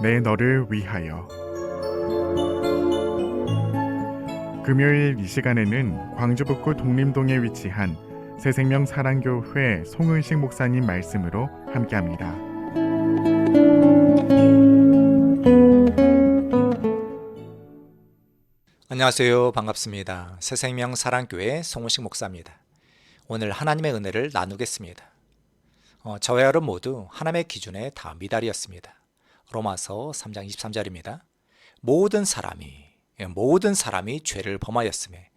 내 너를 위하여. 금요일 이 시간에는 광주 북구 독림동에 위치한 새생명 사랑교회 송은식 목사님 말씀으로 함께합니다. 안녕하세요. 반갑습니다. 새생명 사랑교회 송은식 목사입니다. 오늘 하나님의 은혜를 나누겠습니다. 저와 여러분 모두 하나님의 기준에 다 미달이었습니다. 로마서 3장 23절입니다. 모든 사람이 죄를 범하였음에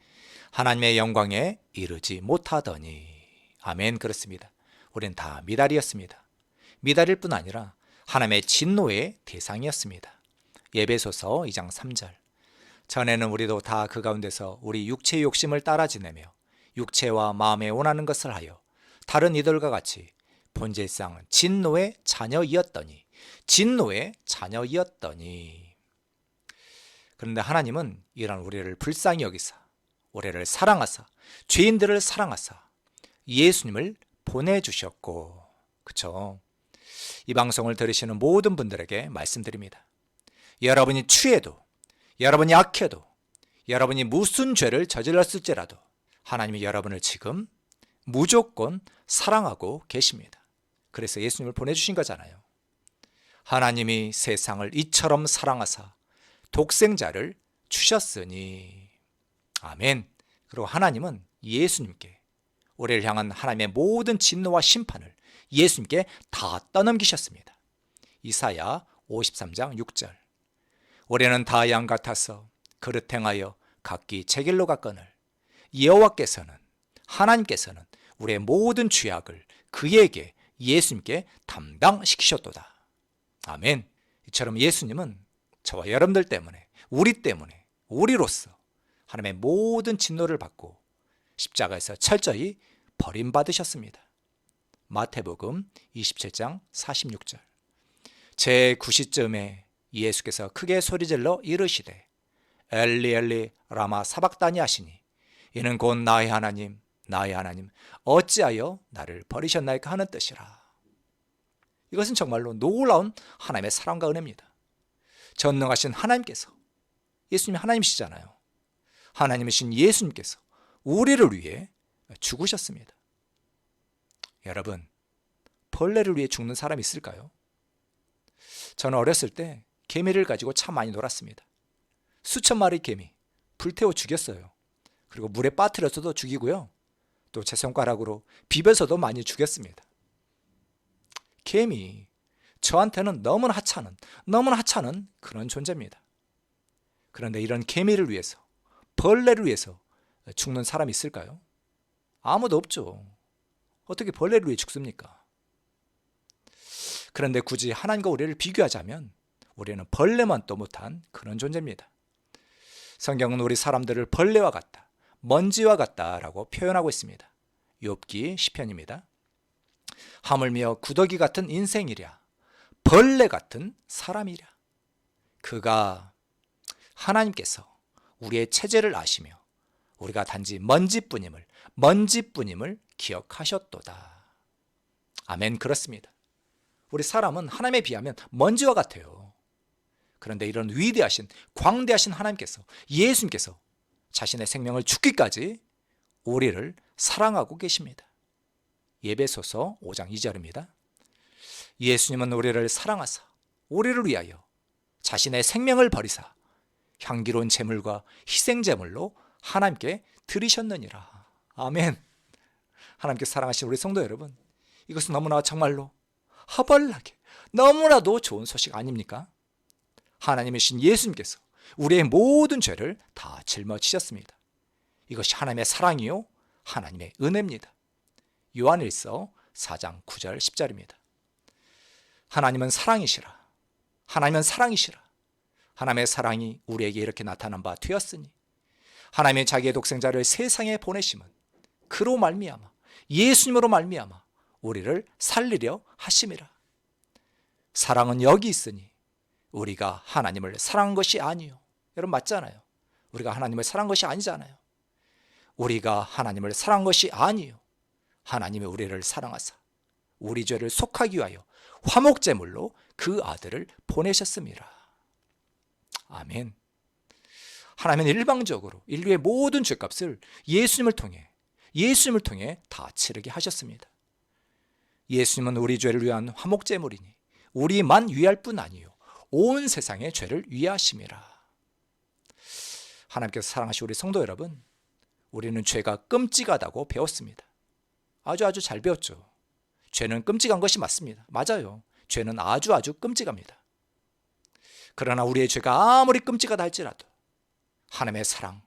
하나님의 영광에 이르지 못하더니. 아멘. 그렇습니다. 우리는 다 미달이었습니다. 미달일 뿐 아니라 하나님의 진노의 대상이었습니다. 에베소서 2장 3절. 전에는 우리도 다 그 가운데서 우리 육체의 욕심을 따라 지내며 육체와 마음에 원하는 것을 하여 다른 이들과 같이 본질상 진노의 자녀이었더니. 그런데 하나님은 이런 우리를 불쌍히 여기사 우리를 사랑하사 죄인들을 사랑하사 예수님을 보내주셨고, 그쵸? 이 방송을 들으시는 모든 분들에게 말씀드립니다. 여러분이 취해도, 여러분이 악해도, 여러분이 무슨 죄를 저질렀을지라도 하나님이 여러분을 지금 무조건 사랑하고 계십니다. 그래서 예수님을 보내주신 거잖아요. 하나님이 세상을 이처럼 사랑하사 독생자를 주셨으니. 아멘. 그리고 하나님은 예수님께 우리를 향한 하나님의 모든 진노와 심판을 예수님께 다 떠넘기셨습니다. 이사야 53장 6절. 우리는 다 양 같아서 그릇 행하여 각기 제 길로 갔거늘 여호와께서는, 하나님께서는 우리의 모든 죄악을 그에게, 예수님께 담당시키셨도다. 아멘. 이처럼 예수님은 저와 여러분들 때문에, 우리로서 하나님의 모든 진노를 받고 십자가에서 철저히 버림받으셨습니다. 마태복음 27장 46절. 제9시쯤에 예수께서 크게 소리질러 이르시되 엘리 엘리 라마 사박다니 하시니 이는 곧 나의 하나님 어찌하여 나를 버리셨나이까 하는 뜻이라. 이것은 정말로 놀라운 하나님의 사랑과 은혜입니다. 전능하신 하나님께서, 예수님이 하나님이시잖아요. 하나님이신 예수님께서 우리를 위해 죽으셨습니다. 여러분, 벌레를 위해 죽는 사람이 있을까요? 저는 어렸을 때 개미를 가지고 참 많이 놀았습니다. 수천 마리 개미 불태워 죽였어요. 그리고 물에 빠뜨려서도 죽이고요. 또 제 손가락으로 비벼서도 많이 죽였습니다. 개미, 저한테는 너무나 하찮은 그런 존재입니다. 그런데 이런 개미를 위해서, 벌레를 위해서 죽는 사람이 있을까요? 아무도 없죠. 어떻게 벌레를 위해 죽습니까? 그런데 굳이 하나님과 우리를 비교하자면 우리는 벌레만도 못한 그런 존재입니다. 성경은 우리 사람들을 벌레와 같다, 먼지와 같다라고 표현하고 있습니다. 욥기 시편입니다. 하물며 구더기 같은 인생이랴, 벌레 같은 사람이랴. 그가, 하나님께서 우리의 체질을 아시며 우리가 단지 먼지뿐임을 기억하셨도다. 아멘. 그렇습니다. 우리 사람은 하나님에 비하면 먼지와 같아요. 그런데 이런 위대하신, 광대하신 하나님께서, 예수님께서 자신의 생명을 죽기까지 우리를 사랑하고 계십니다. 에베소서 5장 2절입니다. 예수님은 우리를 사랑하사 우리를 위하여 자신의 생명을 버리사 향기로운 제물과 희생제물로 하나님께 드리셨느니라. 아멘. 하나님께 사랑하신 우리 성도 여러분, 이것은 너무나 정말로 허벌나게 너무나도 좋은 소식 아닙니까? 하나님이신 예수님께서 우리의 모든 죄를 다 짊어지셨습니다. 이것이 하나님의 사랑이요 하나님의 은혜입니다. 요한일서 4장 9절 10절입니다. 하나님은 사랑이시라. 하나님의 사랑이 우리에게 이렇게 나타난 바 되었으니 하나님의 자기의 독생자를 세상에 보내심은 그로 말미암아, 예수님으로 말미암아 우리를 살리려 하심이라. 사랑은 여기 있으니 우리가 하나님을 사랑한 것이 아니요. 여러분 맞잖아요. 우리가 하나님을 사랑한 것이 아니잖아요. 우리가 하나님을 사랑한 것이 아니요. 하나님이 우리를 사랑하사 우리 죄를 속하기 위하여 화목제물로 그 아들을 보내셨습니다. 아멘. 하나님은 일방적으로 인류의 모든 죄값을 예수님을 통해 다 치르게 하셨습니다. 예수님은 우리 죄를 위한 화목제물이니 우리만 위할 뿐 아니요 온 세상의 죄를 위하심이라. 하나님께서 사랑하시는 우리 성도 여러분, 우리는 죄가 끔찍하다고 배웠습니다. 아주 잘 배웠죠. 죄는 끔찍한 것이 맞습니다. 맞아요. 죄는 아주 끔찍합니다. 그러나 우리의 죄가 아무리 끔찍하다 할지라도 하나님의 사랑,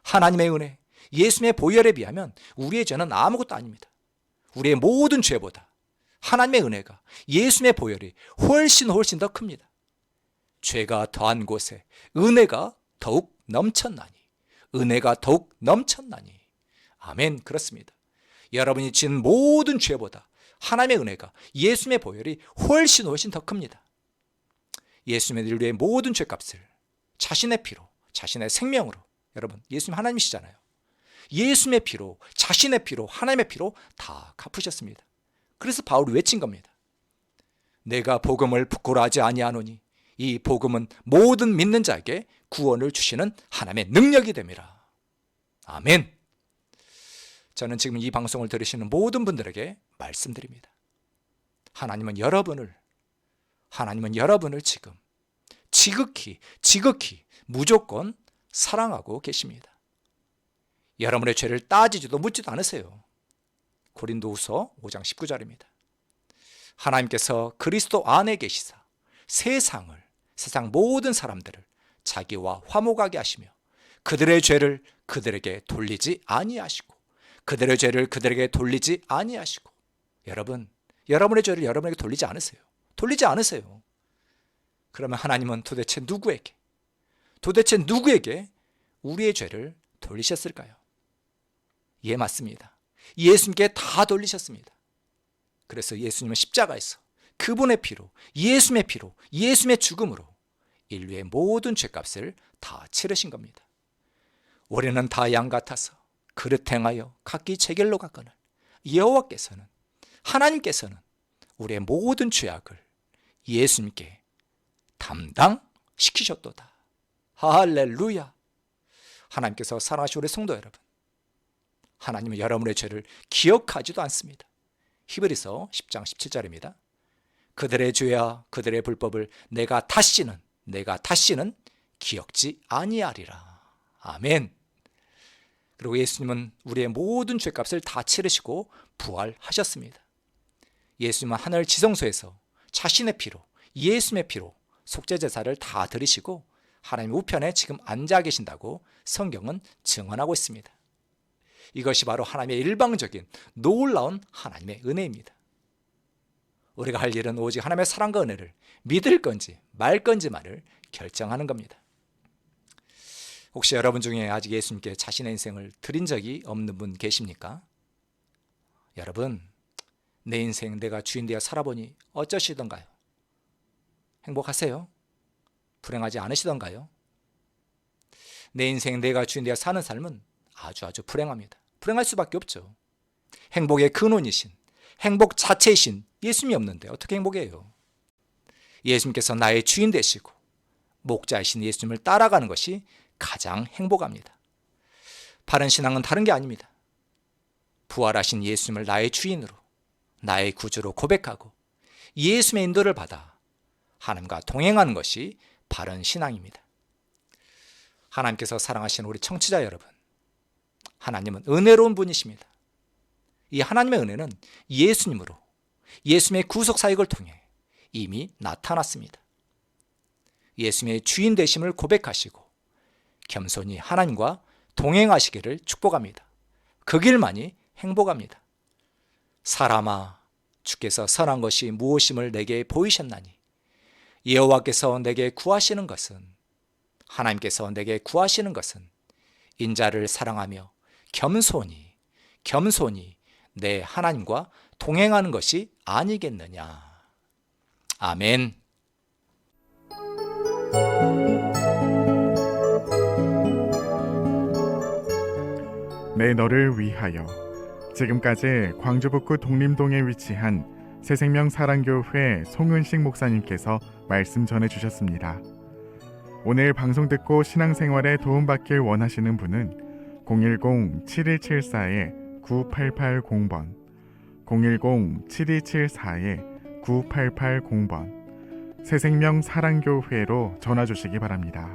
하나님의 은혜, 예수님의 보혈에 비하면 우리의 죄는 아무것도 아닙니다. 우리의 모든 죄보다 하나님의 은혜가, 예수님의 보혈이 훨씬 더 큽니다. 죄가 더한 곳에 은혜가 더욱 넘쳤나니, 아멘. 그렇습니다. 여러분이 지은 모든 죄보다 하나님의 은혜가, 예수님의 보혈이 훨씬 더 큽니다. 예수님의 인류의 모든 죄값을 자신의 피로, 자신의 생명으로, 여러분 예수님 하나님이시잖아요. 예수님의 피로, 자신의 피로, 하나님의 피로 다 갚으셨습니다. 그래서 바울이 외친 겁니다. 내가 복음을 부끄러워하지 아니하노니 이 복음은 모든 믿는 자에게 구원을 주시는 하나님의 능력이 됨이라. 아멘. 저는 지금 이 방송을 들으시는 모든 분들에게 말씀드립니다. 하나님은 여러분을 지금 지극히 무조건 사랑하고 계십니다. 여러분의 죄를 따지지도 묻지도 않으세요. 고린도후서 5장 19절입니다. 하나님께서 그리스도 안에 계시사 세상 모든 사람들을 자기와 화목하게 하시며 그들의 죄를 그들에게 돌리지 아니하시고 여러분, 여러분의 죄를 여러분에게 돌리지 않으세요. 그러면 하나님은 도대체 누구에게 우리의 죄를 돌리셨을까요? 예, 맞습니다. 예수님께 다 돌리셨습니다. 그래서 예수님은 십자가에서 그분의 피로, 예수님의 죽음으로 인류의 모든 죄값을 다 치르신 겁니다. 우리는 다 양 같아서 그릇 행하여 각기 제 길로 갔거늘 하나님께서는 우리의 모든 죄악을 예수님께 담당시키셨도다. 할렐루야. 하나님께서 사랑하시는 우리 성도 여러분, 하나님은 여러분의 죄를 기억하지도 않습니다. 히브리서 10장 17절입니다. 그들의 죄와 그들의 불법을 내가 다시는 기억지 아니하리라. 아멘. 그리고 예수님은 우리의 모든 죄값을 다 치르시고 부활하셨습니다. 예수님은 하늘 지성소에서 자신의 피로, 예수님의 피로 속죄제사를 다 드리시고 하나님 우편에 지금 앉아 계신다고 성경은 증언하고 있습니다. 이것이 바로 하나님의 일방적인 놀라운 하나님의 은혜입니다. 우리가 할 일은 오직 하나님의 사랑과 은혜를 믿을 건지 말 건지만을 결정하는 겁니다. 혹시 여러분 중에 아직 예수님께 자신의 인생을 드린 적이 없는 분 계십니까? 여러분, 내 인생 내가 주인 되어 살아보니 어쩌시던가요? 행복하세요? 불행하지 않으시던가요? 내 인생 내가 주인 되어 사는 삶은 아주 불행합니다. 불행할 수밖에 없죠. 행복의 근원이신, 행복 자체이신 예수님이 없는데 어떻게 행복해요? 예수님께서 나의 주인 되시고 목자이신 예수님을 따라가는 것이 가장 행복합니다. 바른 신앙은 다른 게 아닙니다. 부활하신 예수님을 나의 주인으로, 나의 구주로 고백하고 예수님의 인도를 받아 하나님과 동행하는 것이 바른 신앙입니다. 하나님께서 사랑하시는 우리 청취자 여러분, 하나님은 은혜로운 분이십니다. 이 하나님의 은혜는 예수님으로, 예수님의 구속 사역을 통해 이미 나타났습니다. 예수님의 주인 되심을 고백하시고 겸손히 하나님과 동행하시기를 축복합니다. 그 길만이 행복합니다. 사람아, 주께서 선한 것이 무엇임을 내게 보이셨나니 여호와께서 내게 구하시는 것은, 하나님께서 내게 구하시는 것은 인자를 사랑하며 겸손히 내 하나님과 동행하는 것이 아니겠느냐. 아멘. 내 너를 위하여. 지금까지 광주북구 독림동에 위치한 새생명 사랑교회 송은식 목사님께서 말씀 전해 주셨습니다. 오늘 방송 듣고 신앙생활에 도움받길 원하시는 분은 010-7174-9880번 010-7274-9880번 새생명 사랑교회로 전화 주시기 바랍니다.